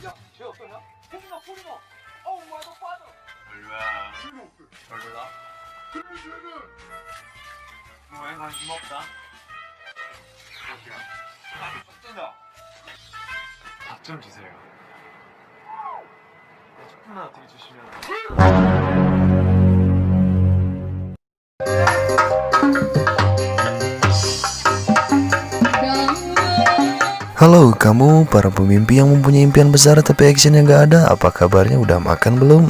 야, 쟤 어떠냐? 콩이나 꿀이나. 어우, 뭐야, 너 빠져. 별로야. 별로다. 그럼 쟤는 뭐에 관심 없다. 쩐다. 밥 좀 주세요. 조금만 어떻게 주시면. Halo kamu para pemimpi yang mempunyai impian besar tapi actionnya gak ada. Apa kabarnya, udah makan belum?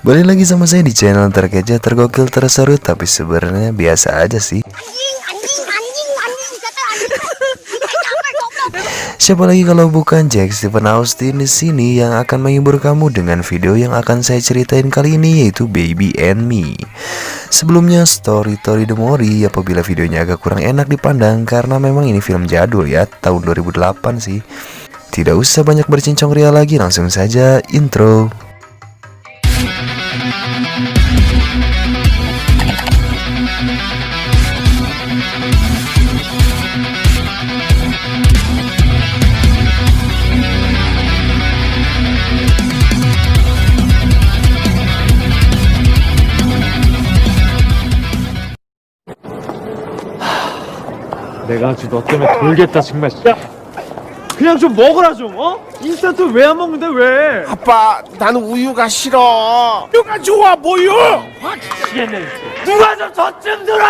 Balik lagi sama saya di channel terkeja, tergokil, terseru, tapi sebenarnya biasa aja sih. Siapa lagi kalau bukan Jack Stephen Austin di sini yang akan menghibur kamu dengan video yang akan saya ceritain kali ini, yaitu Baby and Me. Sebelumnya Story the Mori apabila videonya agak kurang enak dipandang karena memang ini film jadul ya, tahun 2008 sih. Tidak usah banyak bercincong ria lagi, langsung saja intro. 내가 아주 너 때문에 돌겠다 정말. 야, 그냥 좀 먹으라 좀. 어? 인스턴트 왜 안 먹는데 왜? 아빠, 나는 우유가 싫어. 우유가 좋아, 뭐유? 미치겠네. 누가 좀 저쯤 들어!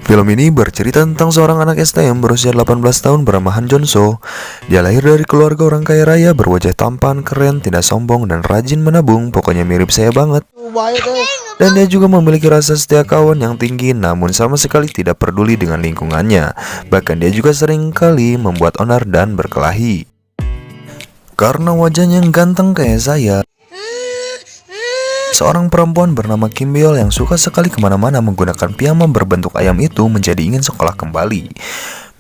Film ini bercerita tentang seorang anak SD yang berusia 18 tahun bernama Han Jong-soo. Dia lahir dari keluarga orang kaya raya, berwajah tampan, keren, tidak sombong, dan rajin menabung. Pokoknya mirip saya banget. Dan dia juga memiliki rasa setia kawan yang tinggi, namun sama sekali tidak peduli dengan lingkungannya. Bahkan dia juga sering kali membuat onar dan berkelahi. Karena wajahnya yang ganteng kayak saya, seorang perempuan bernama Kim Byul yang suka sekali kemana-mana menggunakan piyama berbentuk ayam itu menjadi ingin sekolah kembali.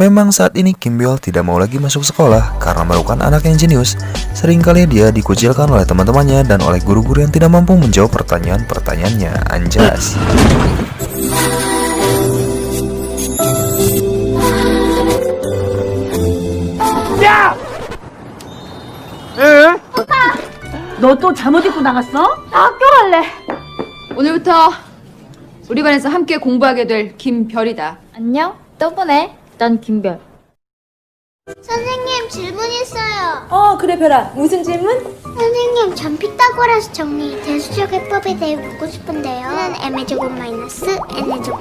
Memang saat ini Kim Byul tidak mau lagi masuk sekolah karena merupakan anak yang jenius. Seringkali dia dikucilkan oleh teman-temannya dan oleh guru-guru yang tidak mampu menjawab pertanyaan-pertanyaannya. Anjas. 야! 너 또 잠옷 입고 나갔어? 나 학교 갈래. 오늘부터 우리 반에서 함께 공부하게 될 김별이다. 안녕, 또 보네. 난 김별. 선생님, 질문 있어요. 그래 별아, 무슨 질문? 선생님, 전 피타고라스 정리 대수적 해법에 대해 묻고 싶은데요. X는 m제곱 마이너스 n제곱,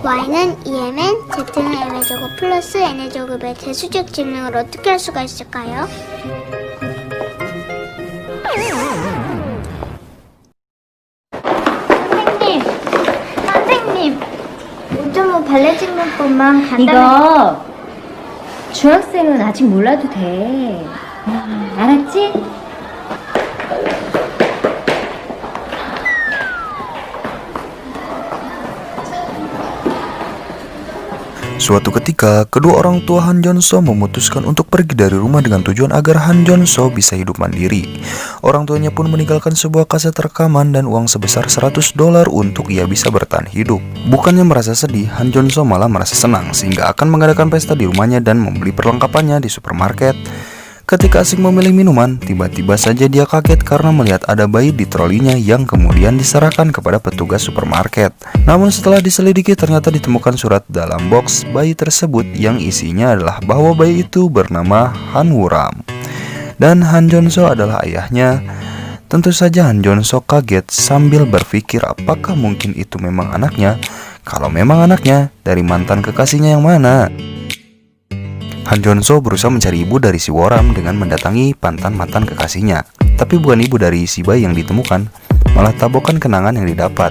y는 2mn, z는 m제곱 플러스 n제곱의 대수적 증명을 어떻게 할 수가 있을까요? 선생님, 5.5 발레 증명법만 간단하게. 이거 중학생은 아직 몰라도 돼. 알았지? Suatu ketika, kedua orang tua Han Jong-soo memutuskan untuk pergi dari rumah dengan tujuan agar Han Jong-soo bisa hidup mandiri. Orang tuanya pun meninggalkan sebuah kaset rekaman dan uang sebesar $100 untuk ia bisa bertahan hidup. Bukannya merasa sedih, Han Jong-soo malah merasa senang sehingga akan mengadakan pesta di rumahnya dan membeli perlengkapannya di supermarket. Ketika asik memilih minuman, tiba-tiba saja dia kaget karena melihat ada bayi di trolinya yang kemudian diserahkan kepada petugas supermarket. Namun setelah diselidiki ternyata ditemukan surat dalam box bayi tersebut yang isinya adalah bahwa bayi itu bernama Han Woo-ram dan Han Jong-soo adalah ayahnya. Tentu saja Han Jong-soo kaget sambil berpikir apakah mungkin itu memang anaknya. Kalau memang anaknya, dari mantan kekasihnya yang mana? Han Jong-soo berusaha mencari ibu dari si Woo-ram dengan mendatangi mantan kekasihnya. Tapi bukan ibu dari si bayi yang ditemukan, malah tabokan kenangan yang didapat.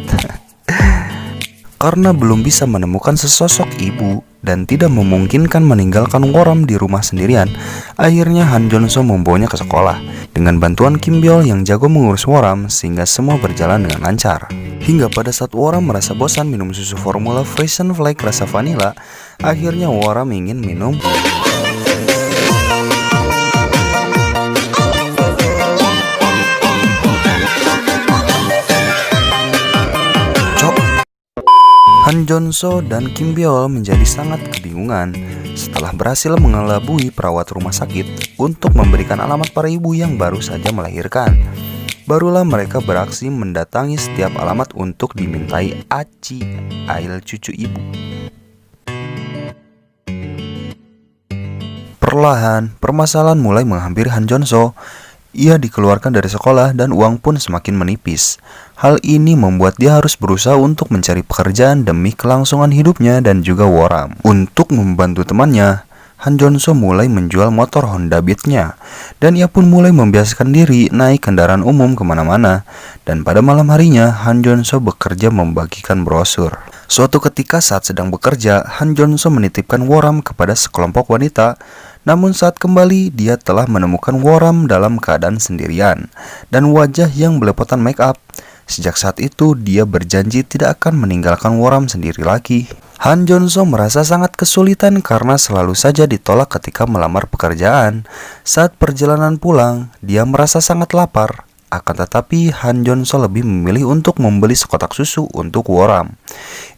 Karena belum bisa menemukan sesosok ibu dan tidak memungkinkan meninggalkan Woo-ram di rumah sendirian, akhirnya Han Jong-soo membawanya ke sekolah dengan bantuan Kim Byul yang jago mengurus Woo-ram sehingga semua berjalan dengan lancar. Hingga pada saat Woo-ram merasa bosan minum susu formula Frisian Flake rasa vanila, akhirnya Woo-ram ingin minum Jonso dan Kim Byul menjadi sangat kebingungan setelah berhasil mengelabui perawat rumah sakit untuk memberikan alamat para ibu yang baru saja melahirkan. Barulah mereka beraksi mendatangi setiap alamat untuk dimintai aci ail cucu ibu. Perlahan, permasalahan mulai menghampiri Han Jonso. Ia dikeluarkan dari sekolah dan uang pun semakin menipis. Hal ini membuat dia harus berusaha untuk mencari pekerjaan demi kelangsungan hidupnya dan juga Woram. Untuk membantu temannya, Han Jonso mulai menjual motor Honda Beat-nya. Dan ia pun mulai membiasakan diri naik kendaraan umum kemana-mana. Dan pada malam harinya, Han Jonso bekerja membagikan brosur. Suatu ketika saat sedang bekerja, Han Jonso menitipkan Woram kepada sekelompok wanita. Namun saat kembali, dia telah menemukan Woram dalam keadaan sendirian dan wajah yang belepotan make up. Sejak saat itu, dia berjanji tidak akan meninggalkan Woram sendiri lagi. Han Jonso merasa sangat kesulitan karena selalu saja ditolak ketika melamar pekerjaan. Saat perjalanan pulang, dia merasa sangat lapar. Akan tetapi, Han Jonso lebih memilih untuk membeli sekotak susu untuk Woram.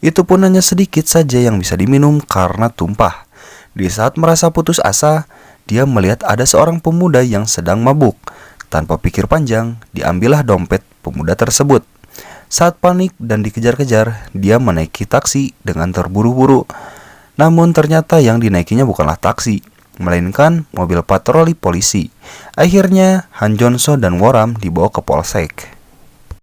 Itu pun hanya sedikit saja yang bisa diminum karena tumpah. Di saat merasa putus asa, dia melihat ada seorang pemuda yang sedang mabuk. Tanpa pikir panjang, diambillah dompet pemuda tersebut. Saat panik dan dikejar-kejar, dia menaiki taksi dengan terburu-buru. Namun ternyata yang dinaikinya bukanlah taksi, melainkan mobil patroli polisi. Akhirnya, Han Jonso dan Woram dibawa ke polsek.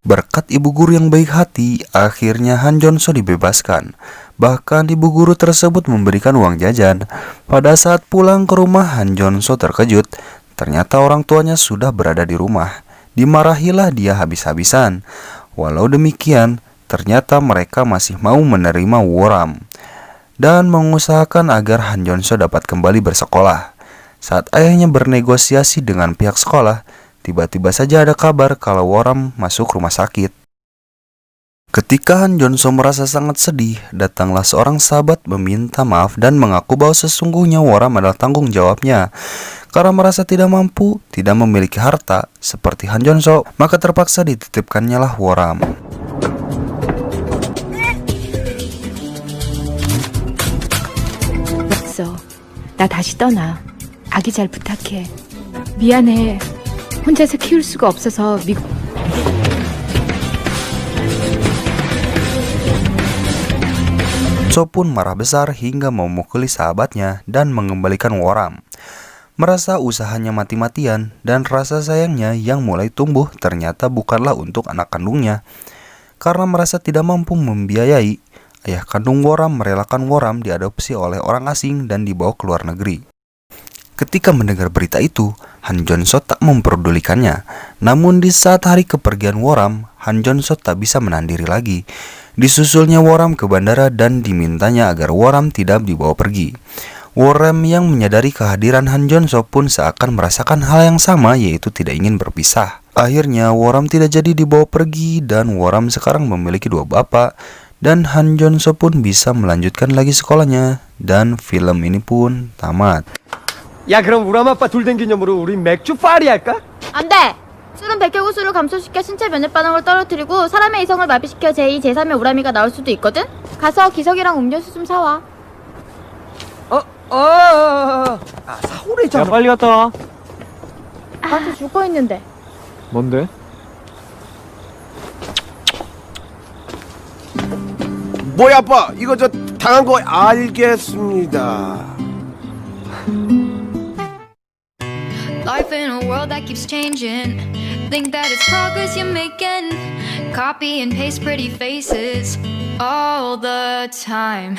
Berkat ibu guru yang baik hati, akhirnya Han Jonso dibebaskan. Bahkan ibu guru tersebut memberikan uang jajan. Pada saat pulang ke rumah, Han Jonso terkejut. Ternyata orang tuanya sudah berada di rumah. Dimarahilah dia habis-habisan. Walau demikian, ternyata mereka masih mau menerima Woram dan mengusahakan agar Han Jonso dapat kembali bersekolah. Saat ayahnya bernegosiasi dengan pihak sekolah, tiba-tiba saja ada kabar kalau Woram masuk rumah sakit. Ketika Han Jonso merasa sangat sedih, datanglah seorang sahabat meminta maaf dan mengaku bahwa sesungguhnya Woram adalah tanggung jawabnya. Karena merasa tidak mampu, tidak memiliki harta seperti Han Jonso, maka terpaksa dititipkannya lah Woram. 없어. 나 다시 떠나. 아기 잘 부탁해. 미안해. 혼자서 키울 수가 없어서 미국. So pun marah besar hingga memukuli sahabatnya dan mengembalikan Woram. Merasa usahanya mati-matian dan rasa sayangnya yang mulai tumbuh ternyata bukanlah untuk anak kandungnya. Karena merasa tidak mampu membiayai, ayah kandung Woram merelakan Woram diadopsi oleh orang asing dan dibawa ke luar negeri. Ketika mendengar berita itu, Han Jonso tak memperdulikannya. Namun di saat hari kepergian Woram, Han Jonso tak bisa menahan diri lagi. Disusulnya Woram ke bandara dan dimintanya agar Woram tidak dibawa pergi. Woram yang menyadari kehadiran Han Jonso pun seakan merasakan hal yang sama, yaitu tidak ingin berpisah. Akhirnya Woram tidak jadi dibawa pergi dan Woram sekarang memiliki dua bapak. Dan Han Jonso pun bisa melanjutkan lagi sekolahnya. Dan film ini pun tamat. 야 그럼 우람 아빠 둘 된 기념으로 우리 맥주 파리 할까? 안 돼! 술은 백혈구수를 감소시켜 신체 면역 반응을 떨어뜨리고 사람의 이성을 마비시켜 제2, 제3의 우람이가 나올 수도 있거든? 가서 기석이랑 음료수 좀 사와. 사오래잖아. 야 빨리 갔다 와. 나한테 줄 거 있는데. 뭔데? 뭐야 아빠 이거 저 당한 거 알겠습니다. Life in a world that keeps changing. Think that it's progress you're making. Copy and paste pretty faces all the time.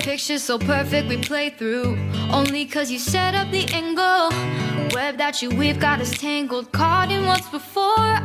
Pictures so perfect we play through. Only cause you set up the angle. Web that you weave got us tangled. Caught in what's before.